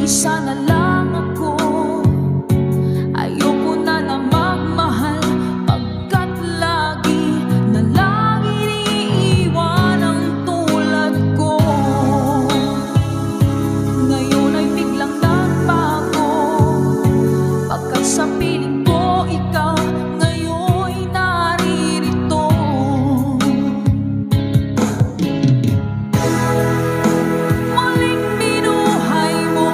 Isa na lang ako, ayoko na na magmahal, pagkat lagi na lang iniiwan ang tulad ko. Ngayon ay biglang nagbago, pagkat sa piling ko ikaw ngayon'y naririto. Muling binuhay mo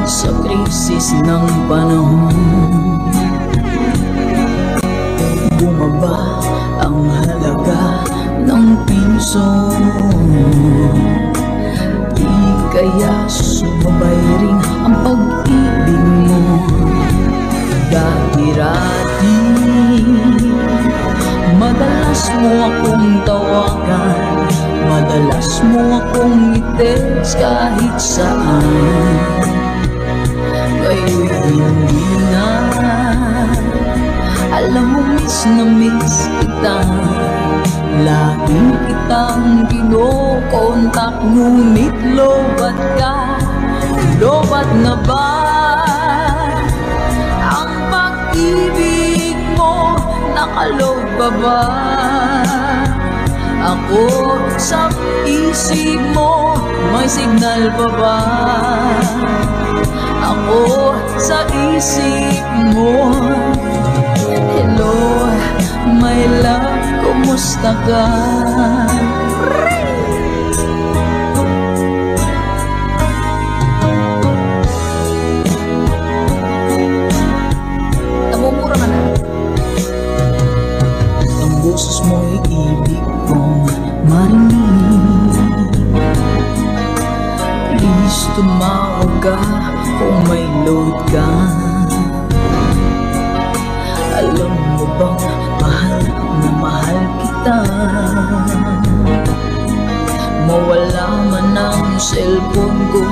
sa krisis ng panahon. Bumaba ang halaga ng piso, di kaya sumabay rin ang pag-ibig mo. Dati-rati madalas mo akong tawagan, madalas mo akong i-text kahit saan. Ngayon hindi na, alam mo miss na miss kita. Lagi kitang kinokontak, ngunit lobat ka. Lobat na ba ang pag-ibig mo? Nakalob pa ba ako sa isip mo? May signal pa ba ako sa isip mo? Hello, my love, kumusta ka? Namumura ka na. Ang boses mo'y ibig kong marinig. Please tumawag ka kung may load ka. Alam mo bang mahal na mahal kita? Mawala man ang cellphone ko,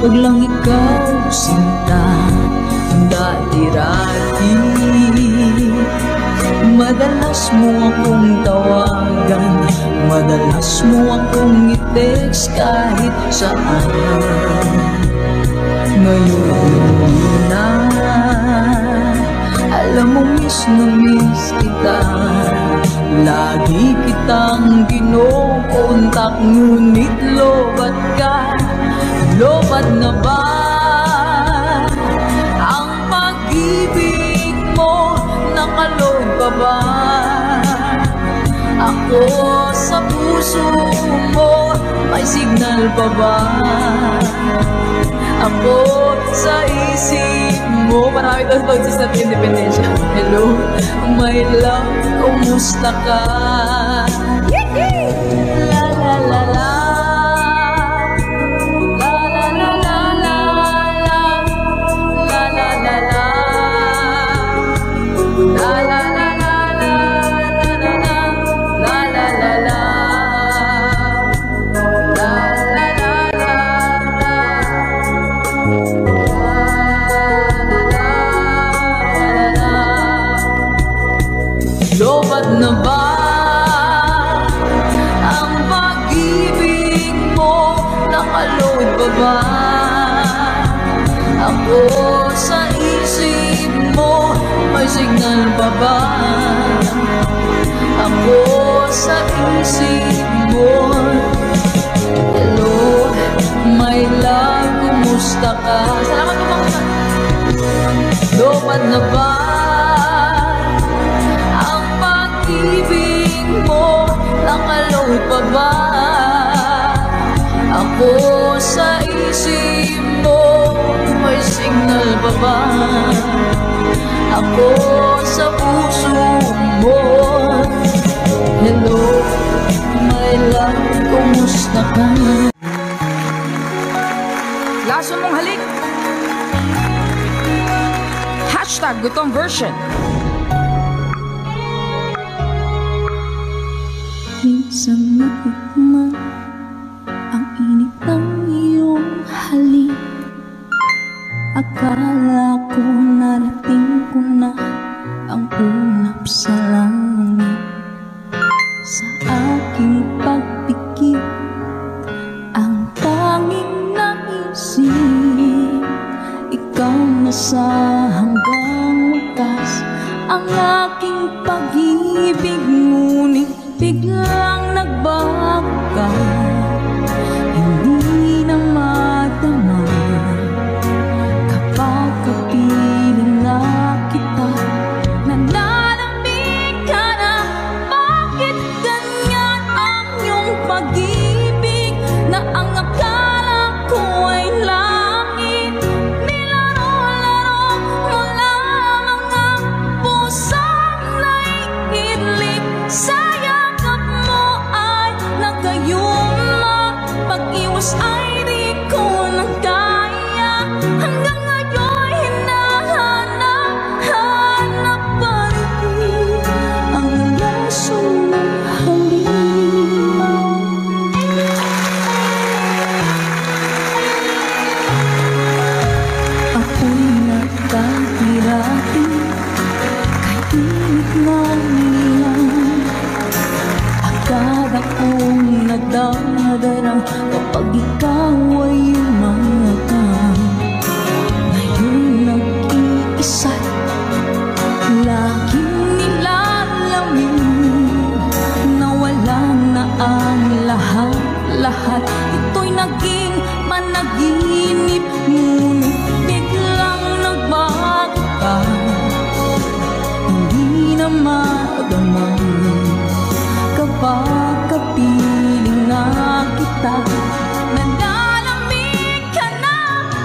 huwag lang ikaw sinta. Dati-rati madalas mo akong tawagan, madalas mo akong i-text kahit saan. Ngayon na, alam mo miss na miss kita. Lagi kitang kinokontak, ngunit lobat ka. Lobat na ba ang pag-ibig mo? Nakalob pa ba ako sa puso mo? May signal pa ba ako sa isip mo? Marami doon pagsis na independensya. Hello, my love, kumusta ka? La la la la, la la la la la, la la la la, la la la la, la la la la. Lobat na ba ang pag-ibig mo? Nakaload pa ba ako sa isip mo? May signal pa ba ako sa isip mo? Hello, my love, kumusta ka? Salamat po mga. Lobat na ba pag-ibig mo? Nakaload pa ba ako sa isip mo? May signal pa ba ako sa puso mo? Hello, my love, kumusta ka? Laso mong halik. #Gutong version. Minsan matikman ang init ng iyong halik. Akala ko narating ko na ang ulap sa langit. Sa aking pagpikit, ang tanging naisip, ikaw na sa hanggang wakas. Ang aking pag-ibig, ngunit biglang nagbago ka. Hindi na madama kapag kapiling na kita. Nanalamig ka na. Bakit ganyan ang iyong pag-ibig? Na ang akala ko ay langit, pag ikaw ay umayaw. Ngayon nag-iisa't laging nilalamin na walang na ang lahat-lahat. Ito'y naging managinip, ngunit biglang nagbago ka. Hindi na madama kapag kapiling na kita. Nalalamig ka na,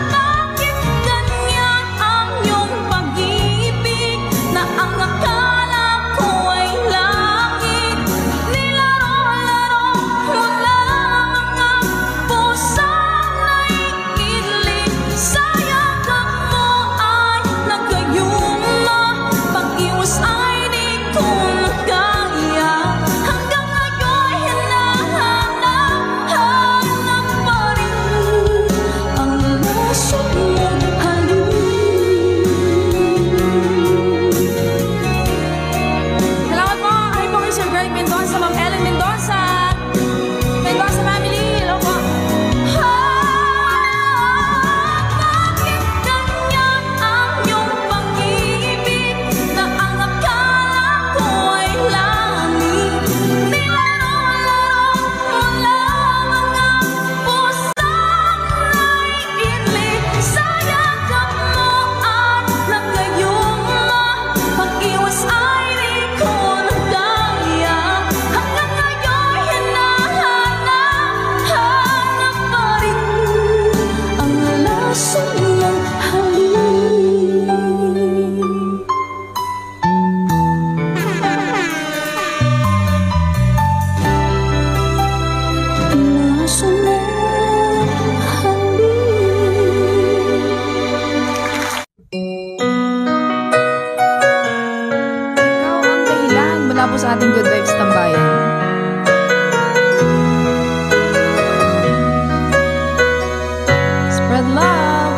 bakit ganyan ang iyong pag-ibig? Na ang akala ko ay langit, nilaro-laro mo lang ang pusang naiinlig. Sa yakap mo ay nagkayuma, pag-iwas ay di ko makaya. Hanggang ngayon hinahanap pa rin ang laso mong halik. Salamat po. Ay po kay Sir Greg Mendoza, Ma'am Ellen Mendoza. Mendoza family. Hello po. Bakit ganyan ang iyong pag-ibig? Na ang akala ko ay langit, nilaro-laro mo lamang ang pusang naiinlig. Sa yakap mo at nagkayuma, pag-iwas ay di ko nagkaya. Hanggang ngayon hinahanap pa rin ang laso ng halik. Laso ng Ikaw ang dahilan mula po sa ating Good Vibes Tambayan. Spread love.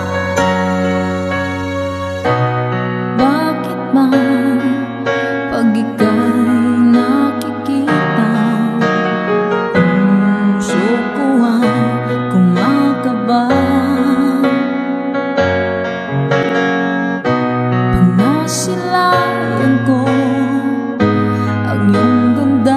Bakit ba pag ika'y nakikita, puso ko ay kumakaba? Pag nasilayan ko ang iyong ganda,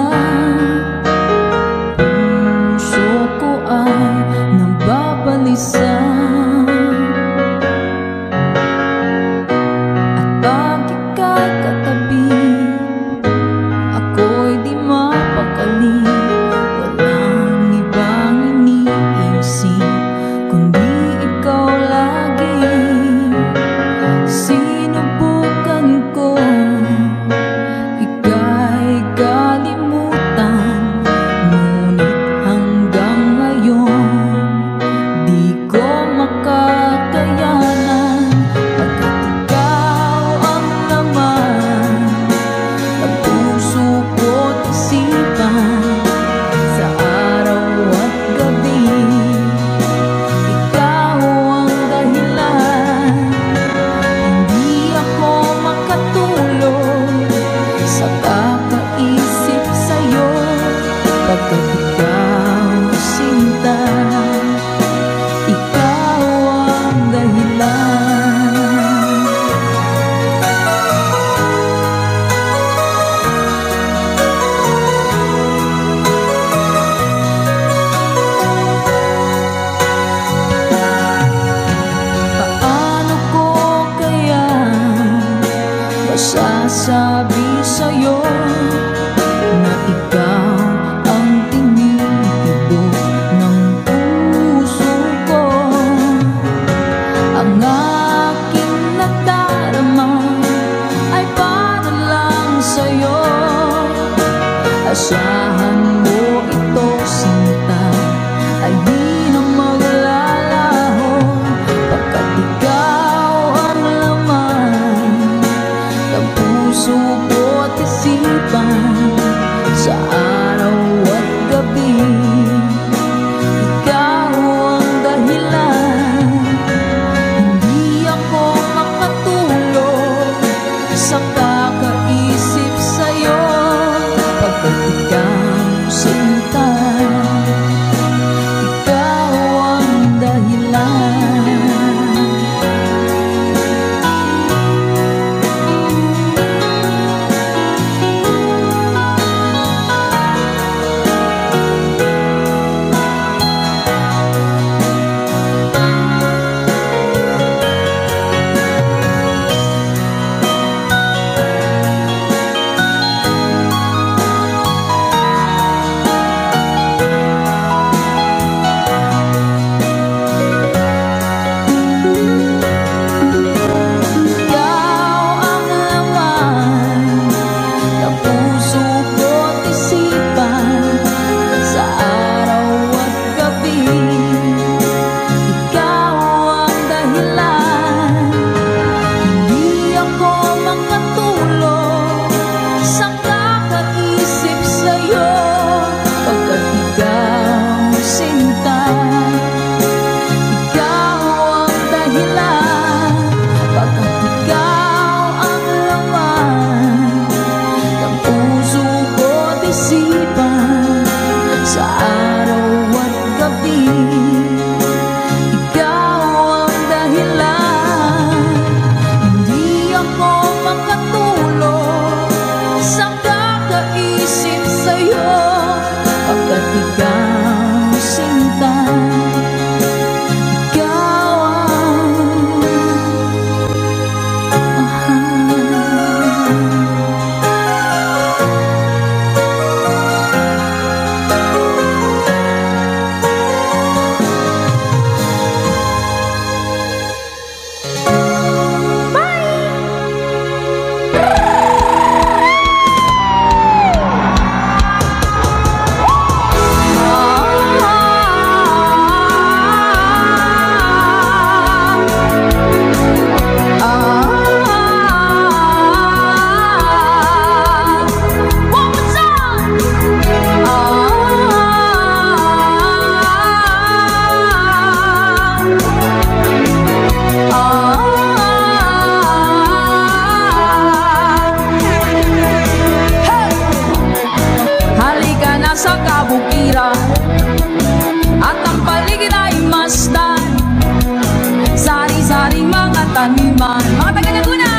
naman. Mga taga Laguna,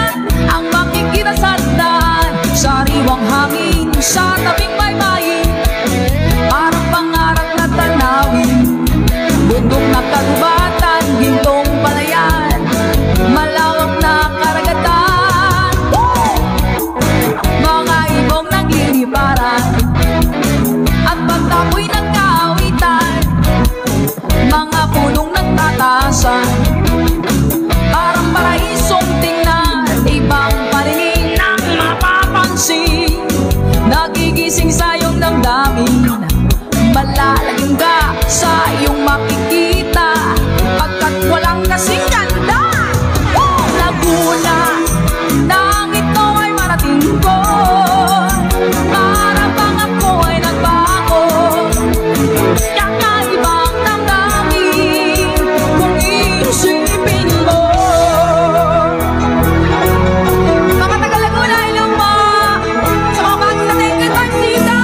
ang makikita sa daan, sariwang hangin sa tabing baybayin, parang pangarap na tanawin, bundok na kagubatan, gintong palayan, malawak na karagatan, mga ibong nagliliparan at pagtapoy ng kaawitan, mga punong nagtatasan, parang paraisong tingnan, ibang paninig ng mapapansin, nagigising sa iyong damdamin, malalaging ka sa iyong makikita, pagkat walang kasing ganda. Laguna, nang ito ay marating ko, para bang ako ay nagbago, kakaibang damdamin kung iisipin mo. Mga taga Laguna, hello po sa mga bagong natin kay Tagsita.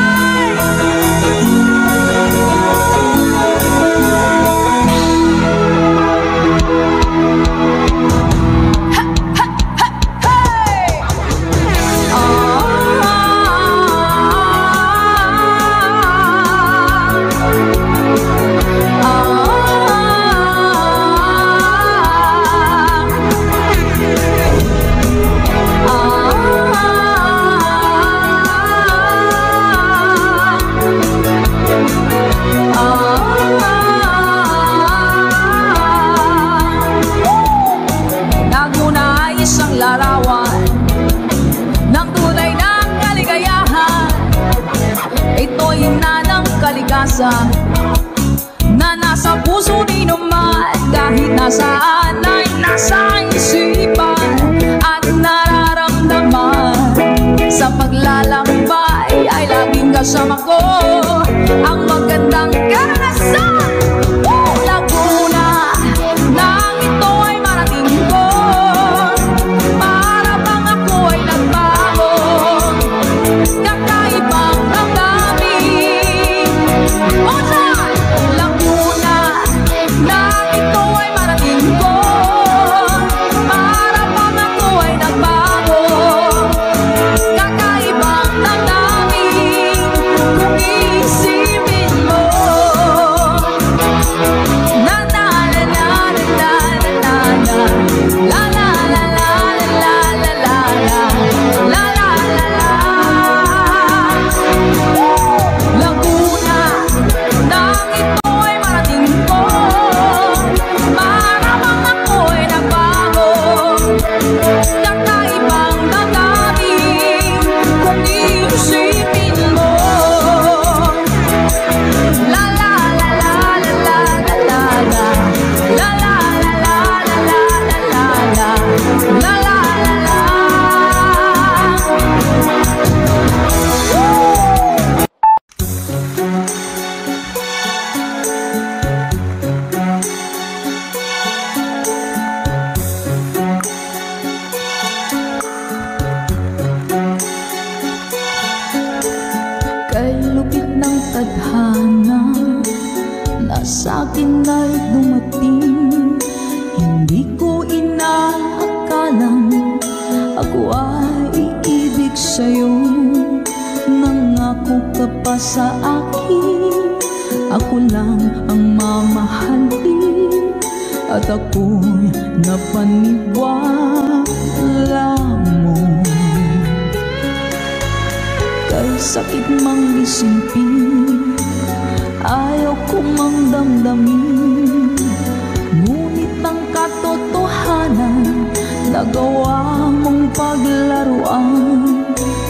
Laguna ay isang larawan ng tunay na kaligayahan. Ito'y nanang kalikasan na nasa puso ni naman, kahit nasaan ay nasa isipan at nararamdaman. Sa paglalakbay ay laging kasama ko ang magandang karanasan. Laguna, nang ito ay marating ko, para bang ako ay nagbago, kakaibang damdamin. Laguna, nang ito ay marating ko, para bang ako ay nagbago, kakaibang damdamin kung iisipin mo. Na na na na na na na la la la la la la la la la la la. Laguna, nang ito ay marating ko, para bang ako ay nagbago, kakaibang damdamin kung iisipin mo. La la la la la la la la la la la la la la la la la la. Kay lupit ng tadhana na sa'kin ay dumating, hindi ko inaakalang ako ay iibig sa'yo. Nangako ka pa sa akin, ako lang ang mamahalin, at ako'y napaniwala mo. Kay sakit mang isipin, ayaw ko mang damdamin, ngunit ang katotohanan, nagawa mong paglaruan.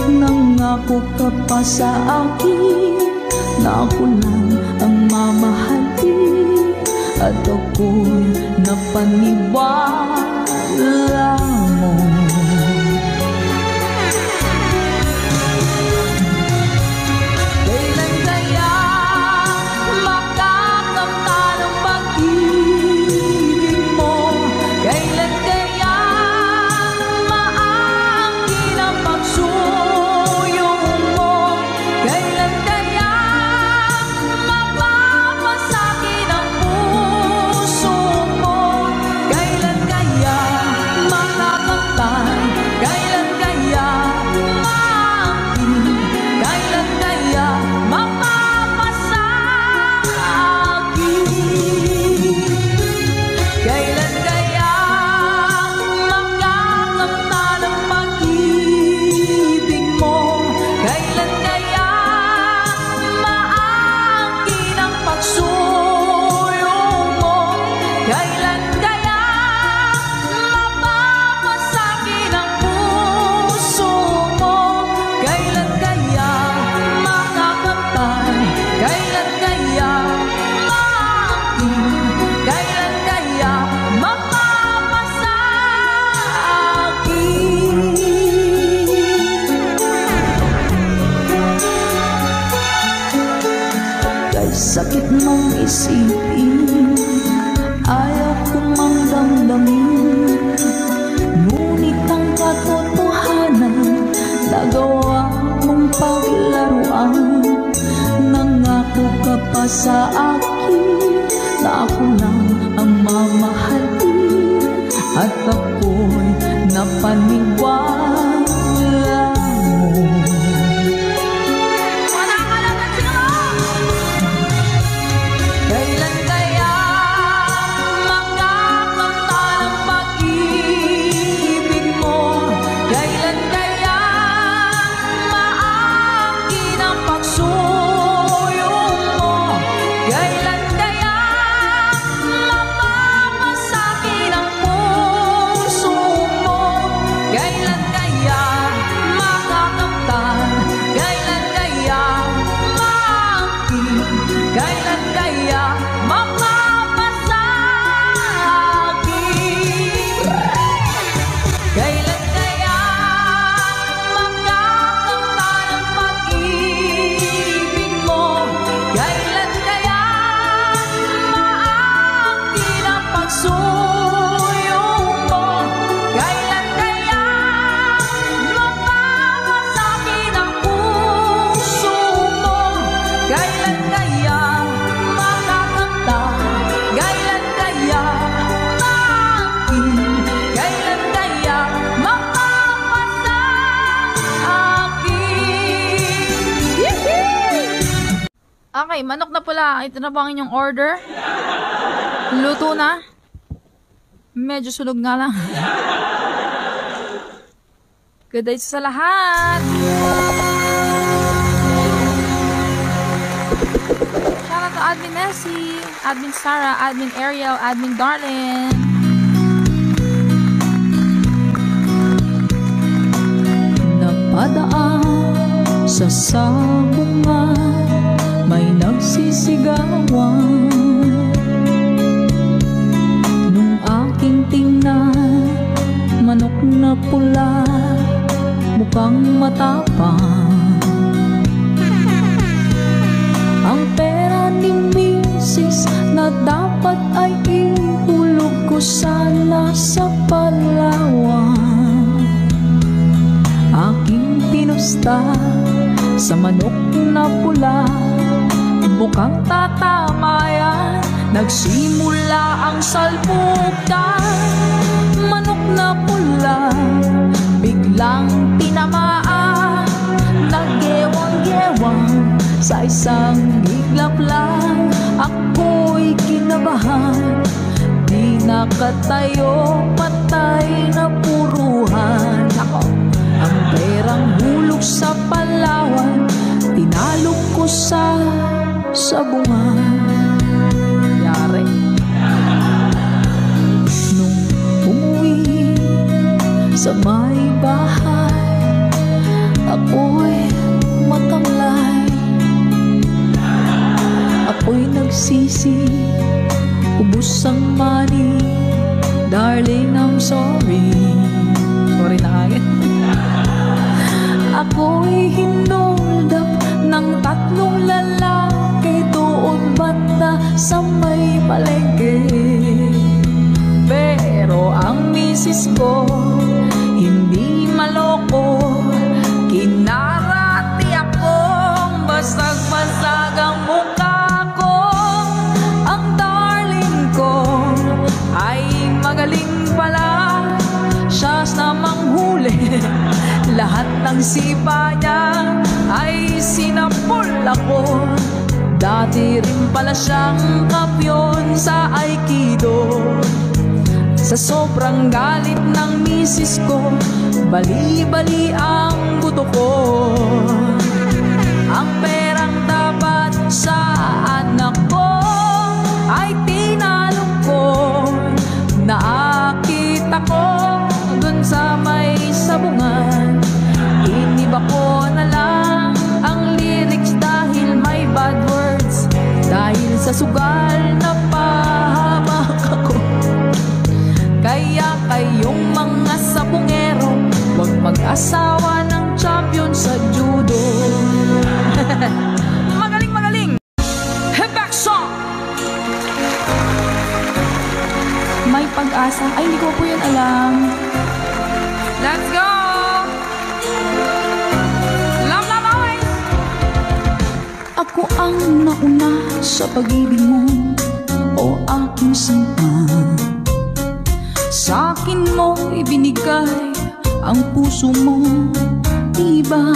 Nangako ka pa sa akin, na ako lang ang mamahalin, at ako'y napaniwala mo. Kailan kaya makakamtan ang pag-ibig mo? Kailan kaya maangkin ang pagsuyong mo? Kailan kaya mapapasakit ang puso mo? Kailan kaya Pangako ka pa sa akin na ako lang ang mamahalin, at ako'y napaniwala mo. Kailan kaya makakamta ng pag-ibig mo? Kailan kaya maangkin ang pagsuyong mo? Kailan kaya mapapasakin ang puso mo? Kailan kaya makakamtan? Kailan kaya maangkin? Kailan kaya mapapasakin? Kailan kaya makakamta ng pag-ibig mo? Kailan kaya maangkin ang pagsuyong mo? Kailan kaya mapapasakin ang puso mo? Kailan kaya makakamta? Kailan kaya maangkin? Kailan kaya mapapasakin? Okay, manok na pula. Ito na ba ang inyong order? Luto na? Medyo sunog nga lang. Good day sa lahat! Shoutout to Admin Nessie, Admin Sarah, Admin Ariel, Admin Darlene. Napadaan sa sabungan, may nagsisigawan. Nung aking tingnan, manok na pula, mukhang matapang. Ang pera ni Mrs. na dapat ay ihulog ko sana sa Palawan. Aking pinusta sa manok na pula, mukhang tatama yan. Nagsimula ang salpukan. Manok na pula, biglang tinamaan. Nagewang-gewang sa isang iglap lang. Ako'y kinabahan, di nakatayo, patay na puruhan. Ako, ang perang hulog sa Palawan, tinalog ko sa sabungan. Yari. Nung umuwi sa may bahay, ako'y matamlay. Ako'y nagsisi, ubus ang money. Darling, I'm sorry. Sorry na kagad. Ako'y hinoldap ng 3 lalaki doon banda sa may palengke. Pero ang misis ko hindi maloko, kinarati akong basag-basag ang mukha ko. Ang darling ko ay magaling pala, siya na manghuli. Lahat ng sipa niya ay sinapol ako. Dati rin pala siyang kampiyon sa Aikido. Sa sobrang galit ng misis ko, bali-bali ang buto ko. Ang perang dapat sa anak ko ay tinalong ko. Nakita ko dun sa may sabungan. Iniba ko na lang ang lyrics dahil may bad words. Dahil sa sugal na pahamak ako. Kaya kayong mga sabungero, huwag mag-asawa ng champion sa judo. bang nauna sa pag-ibig mo o aking sinta? Sa akin mo ibinigay ang puso mo, diba?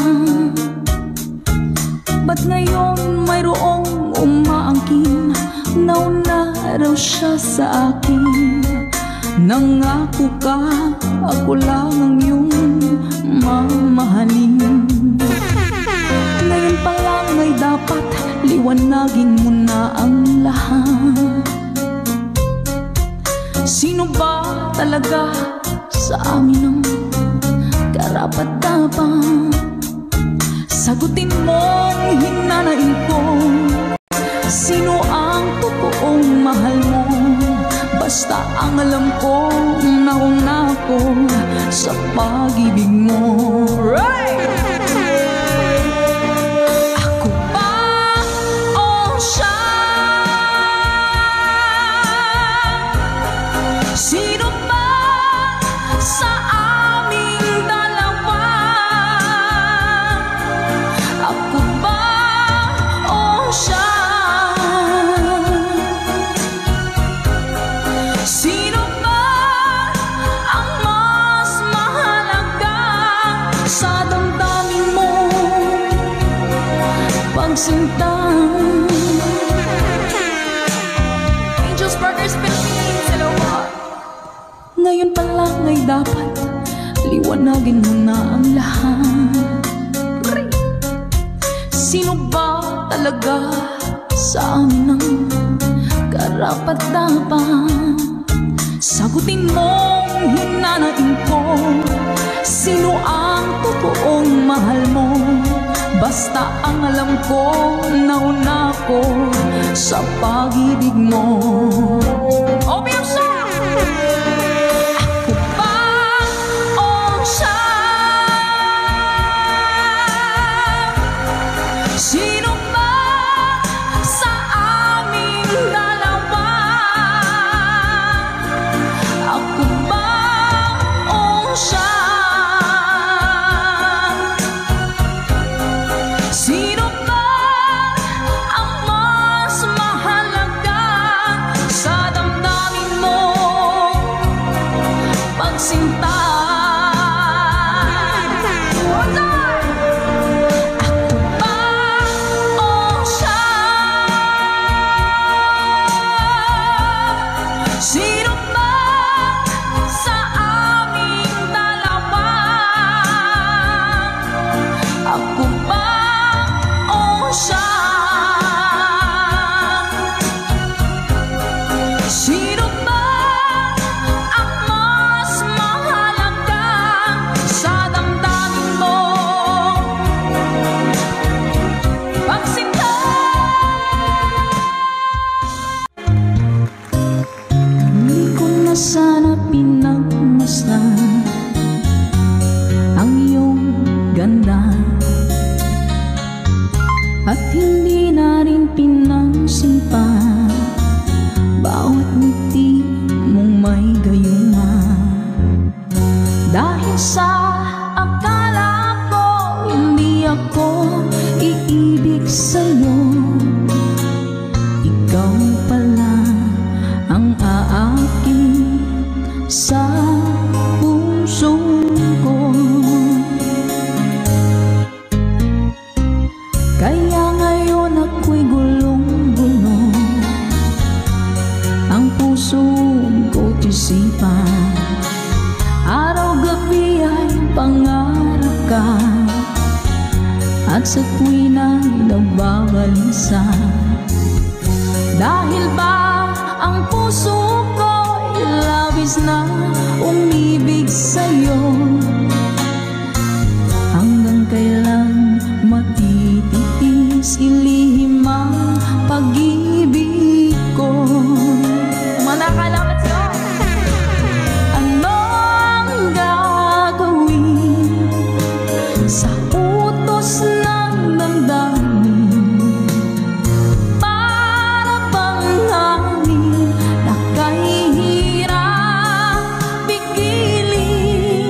Ba't ngayon mayroong umaangkin? Nauna raw siya sa akin. Nangako ka, ako lang ang iyong mamahalin. Ngayon pa lang ay dapat liwanagin mo na ang lahat. Sino ba talaga sa amin ang karapat-dapat? Sagutin mong hinanain ko, sino ang totoong mahal mo? Basta ang alam ko, nauna ko sa pag-ibig mo. Right! Ako ba o siya? Sino ba sa aming dalawa? Ako ba o siya? Sino ba ang mas mahalaga sa damdamin mo? Pagsinta. Angels Brothers Philippines, hello po. Ngayon pa lang ay dapat liwanagin mo na ang lahat. Sino ba talaga sa amin ang karapat-dapat? Sagutin mong hinanain ko, sino ang totoong mahal mo? Basta ang alam ko, nauna ko sa pag-ibig mo. Opium siya! Ako ba o siya? Sino ba sa aming dalawa? Ako ba o siya? Sino ba ang mas mahalaga sa damdamin mo? Pagsinta. Ako ba o siya? Sino ba sa aming dalawa? Ako ba o siya? Sino ba ang mas mahalaga sa damdamin mo? Pagsinta. Hindi ko na sana pinagmasdan ang iyong ganda, at hindi na rin pinansin pa bawat ngiti mong may gayuma. Dahil sa akala ko hindi ako iibig sa'yo, ikaw pala ang aakit sa puso ko. Kaya ngayon ako'y gulong-gulong, ang puso ko't isipan. Araw-gabi ay pangarap ka, at sa tuwin ay nababalisa. Dahil ba ang puso ko'y labis na umibig sa'yo? Hanggang kailan matitiis ilihim ang pag-ibig ko? Manakala, let's go! Ano ang gagawin sa utos ng damdamin? Para bang hangin na kahihirap pigilin?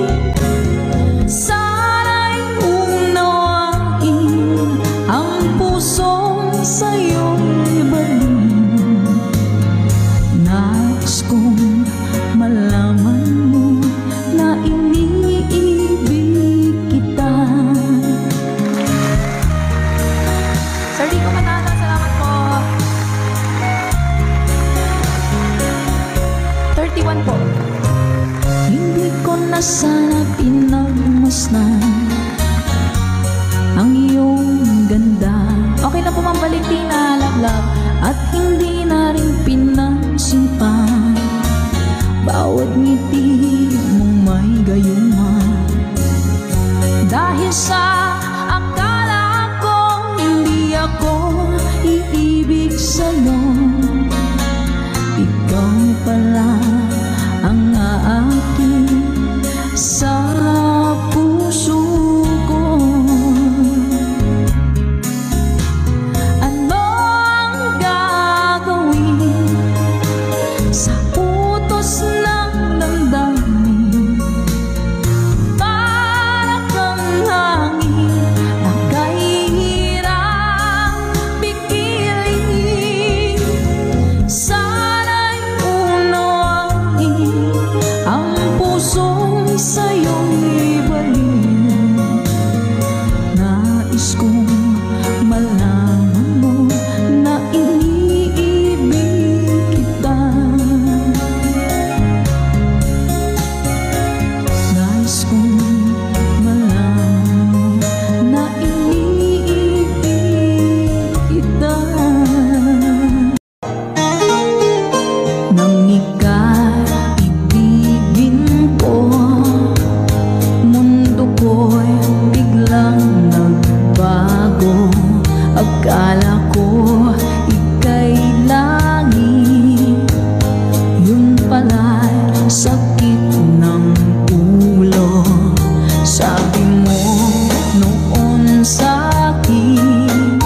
sana pinagmasdan ang iyong ganda. Okay na po Ma'am Valentina, love. At hindi na rin pinansin pa bawat ngiti mong may gayuma. Dahil sa akala ko hindi ako iibig sa'yo, ikaw pala ang aaking sa puso ko. Ano ang gagawin sa utos ng damdamin? Para kang hangin na kahirap pigilin. Sana'y unawain ang pusong sa'yo'y ibalik. Nais kong malaman mo na iniibig kita. Nais kong malaman mo na iniibig kita. Nang ika'y ibigin ko, mundo ko'y biglang nagbago. Akala ko ika'y langit, yun pala'y sakit ng ulo. Sabi mo noon sa'kin,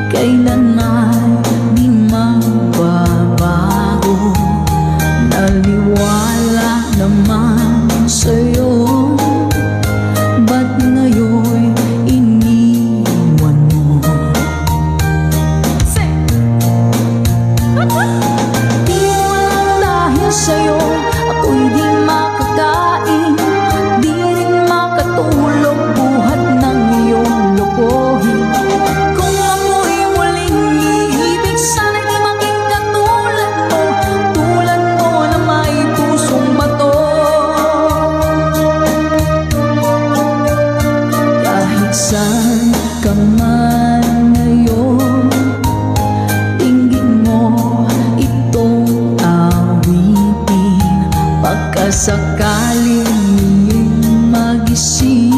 kailan ay di magbabago. Naliwala naman sa'yo, ba't ngayon iniwan mo? Di walang dahil sa'yo ako'y di makakain, di rin makatulog buhat ng iyong lokohin. Kung ako'y muling iibig, sana'y di maging katulad mo, tulad mo na may pusong bato. Kahit saan ka man ngayon, tingin mo itong awitin. Pagkasakaling magising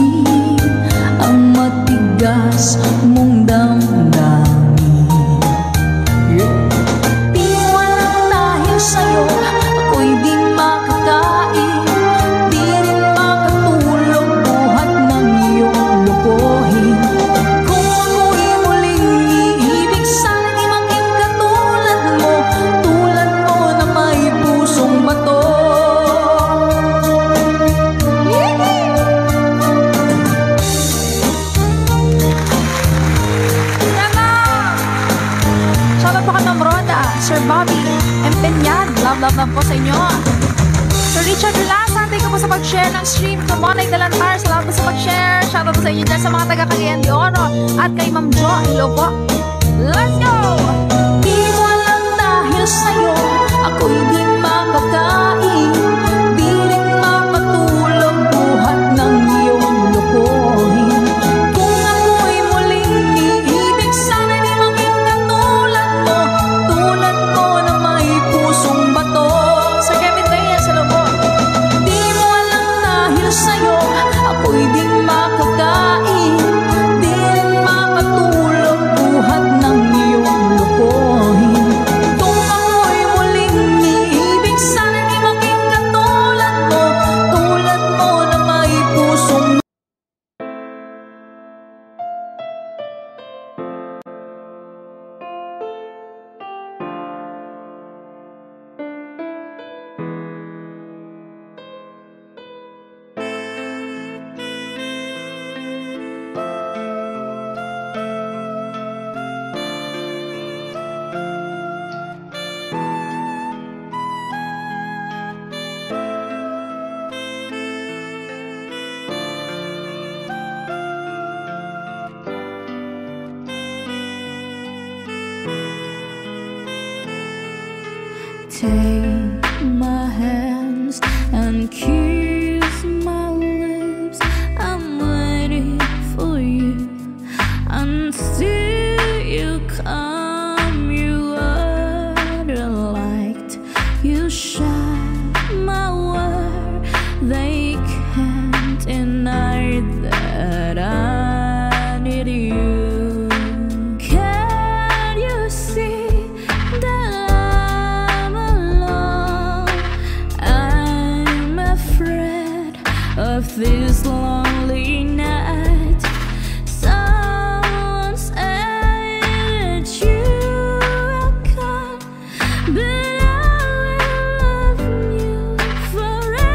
ang matigas mong damdamin. Di walang dahil sa'yo ako'y di makakain, di rin makatulog buhat ng iyong lokohin. Kung ako'y muling iibig, sana di maging katulad mo, tulad mo na may pusong bato. Shoutout po kay Ma'am Roda, Sir Bobby, Empeñad, love po sa inyo. Sir Richard Dulasan, thank you po sa pag-share ng stream. Kamonay Dalantar, salamat po sa pag-share. Shoutout po sa inyo dyan sa mga taga Cagayan de Oro. At kay Ma'am Jo, hello po. Let's go! Di walang dahil sa'yo ako'y di makakain, di rin makatulog buhat ng iyong lokohin. Kung ako'y muling iibig, sana di maging katulad mo, tulad mo na may pusong bato. Sir Kevin Reyes, hello po. Di walang dahil sa'yo ako'y di makakain, di rin makatulog buhat ng iyong lokohin. Kung ako'y muling iibig, sana di maging katulad mo, tulad mo na may pusong. Take my hands and kiss my this lonely night. Someone said that you will come, but I will love you forever.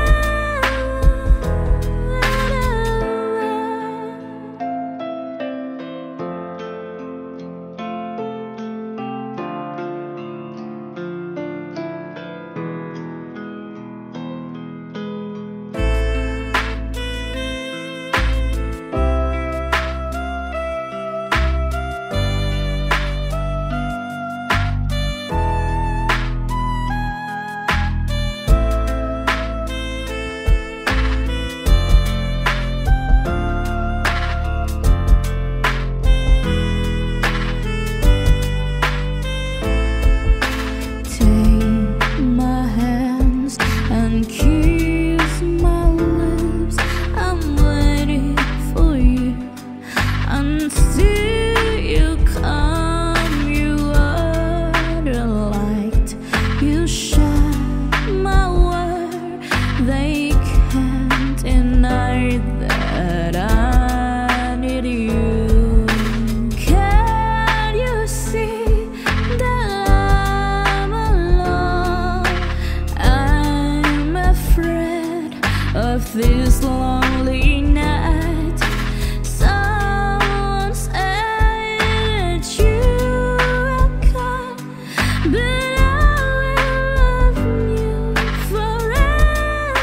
Take my hands and kiss my lips. I'm waiting for you until you come. You are the light, you shine my world. They can't deny that I need you. Can you see that I'm alone? I'm afraid of this lonely night. Someone said that you will come, but I will love you forever.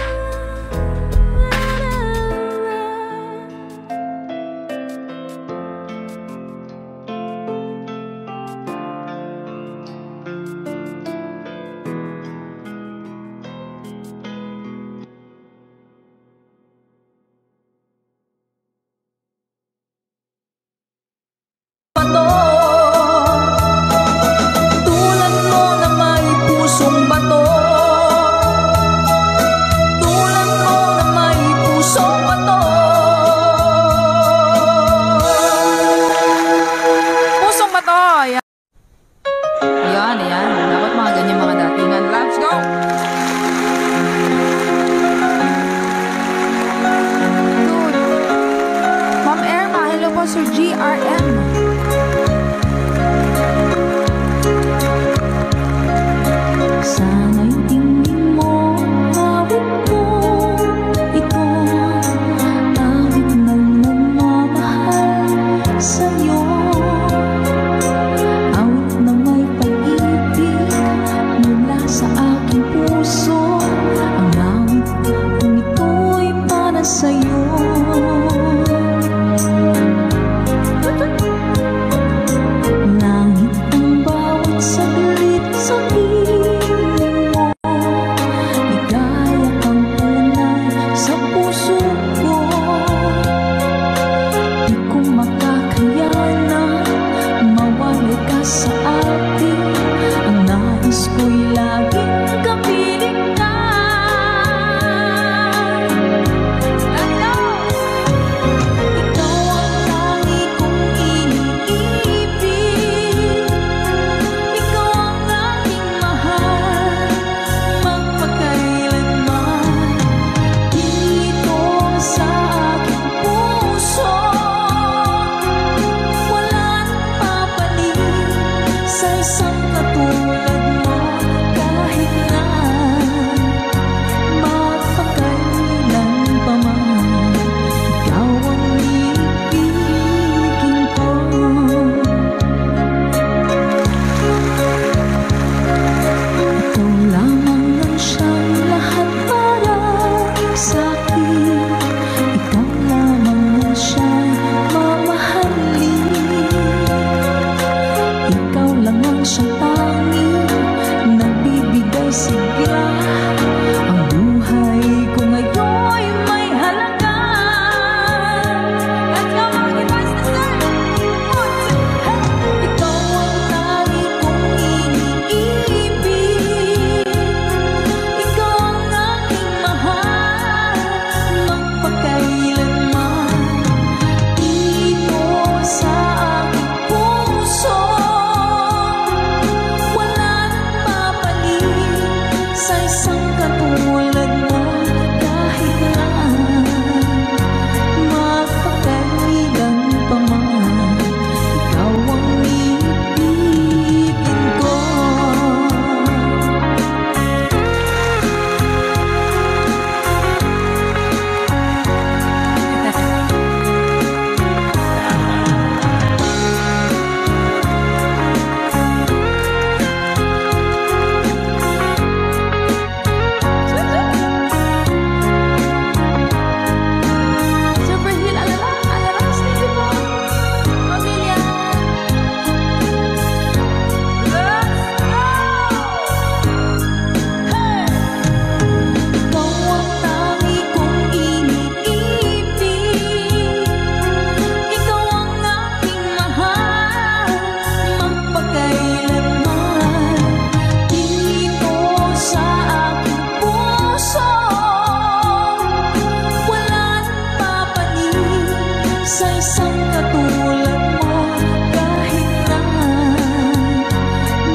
sa isang katulad mo kahit na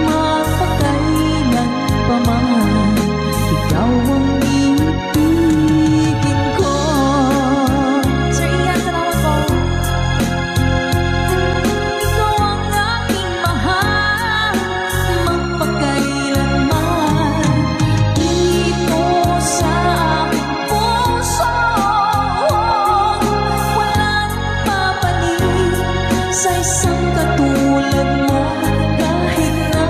mapakailan pa man. Ikaw ang ibigin ko. Sir Ian, salamat po. Ikaw ang aking mahal, magpakailanman. Dito sa aking puso, walang papalit sa isang katulad mo kahit na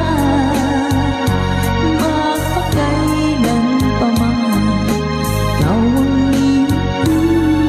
mapakailan pa man. Ikaw ang ibigay.